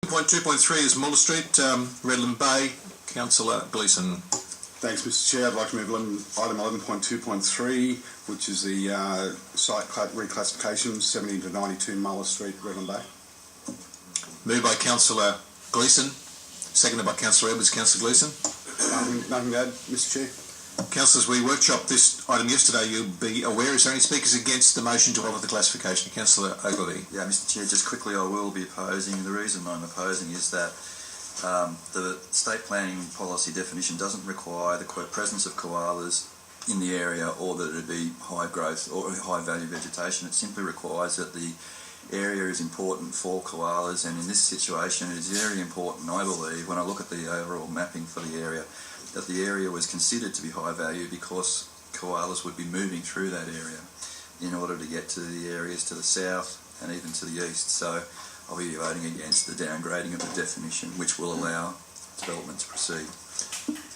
Point 2.3 is MullerSt, Redland Bay. Councillor Gleeson. Thanks, Mr Chair. I'd like to move item 11.2.3, which is the site reclassification, 70 to 92 MullerSt, Redland Bay. Moved by Councillor Gleeson, seconded by Councillor Edwards. Councillor Gleeson. Nothing to add, Mr Chair. Councillors, we workshopped this item yesterday. You'll be aware. Is there any speakers against the motion to alter the classification? Councillor Ogilvie. Yeah, Mr Chair, just quickly, I will be opposing. The reason I'm opposing is that the state planning policy definition doesn't require the presence of koalas in the area or that it be high growth or high value vegetation. It simply requires that the area is important for koalas, and in this situation it is very important, I believe, when I look at the overall mapping for the area, that the area was considered to be high value because koalas would be moving through that area in order to get to the areas to the south and even to the east. So I'll be voting against the downgrading of the definition, which will allow development to proceed.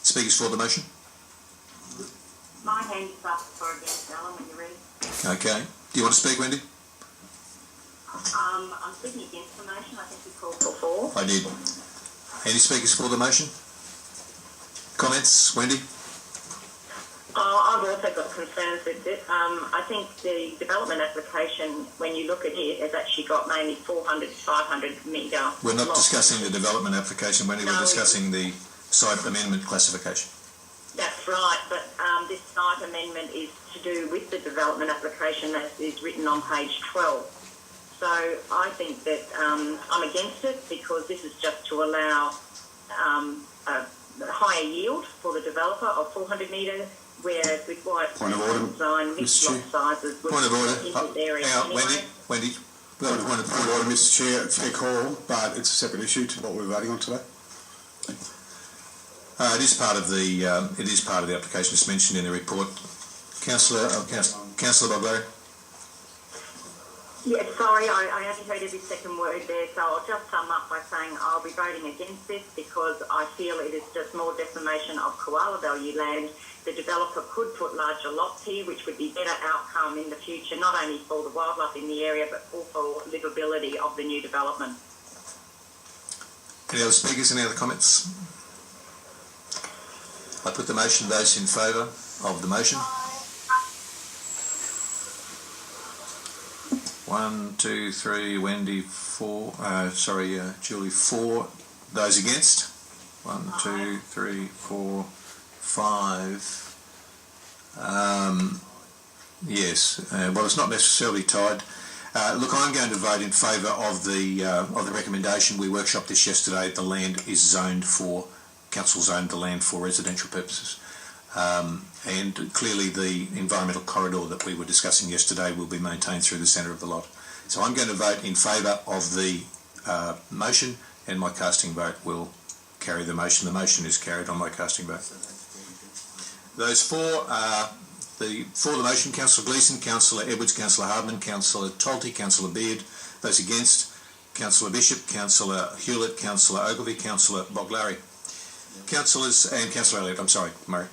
Speakers for the motion? My hand is up for against, Alan, when you're ready. Okay. Do you want to speak, Wendy? I'm speaking against the motion. I think you called for. I did. Any speakers for the motion? Comments, Wendy? I've also got concerns with it. I think the development application, when you look at it, has actually got mainly 400 to 500 metre. We're not discussing the development application, Wendy. We're discussing the site amendment classification. That's right, but this site amendment is to do with the development application that is written on page 12. So I think that I'm against it because this is just to allow a higher yield for the developer of 400 metres, whereas with white design, mixed lot sizes would point of order. In this area anyway. Wendy, Point of order, Mr Chair. Fair call, but it's a separate issue to what we're voting on today. It is part of the application. It's mentioned in the report. Councillor Boglari. Yeah, sorry, I only heard every second word there, so I'll just sum up by saying I'll be voting against this because I feel it is just more decimation of koala value land. The developer could put larger lots here, which would be better outcome in the future, not only for the wildlife in the area, but also livability of the new development. Any other speakers? Any other comments? I put the motion. Those in favour of the motion? 1, 2, 3, Wendy 4, Julie 4. Those against? 1, 2, 3, 4, 5. Yes, well, it's not necessarily tied. Look, I'm going to vote in favour of the recommendation. We workshopped this yesterday. The land is zoned for, council zoned the land for residential purposes. And clearly the environmental corridor that we were discussing yesterday will be maintained through the centre of the lot. So I'm going to vote in favour of the motion, and my casting vote will carry the motion. The motion is carried on my casting vote. Those for the motion: Councillor Gleeson, Councillor Edwards, Councillor Hardman, Councillor Tolty, Councillor Beard. Those against: Councillor Bishop, Councillor Hewlett, Councillor Ogilvie, Councillor Boglari. Councillors and Councillor Elliott. I'm sorry, Murray.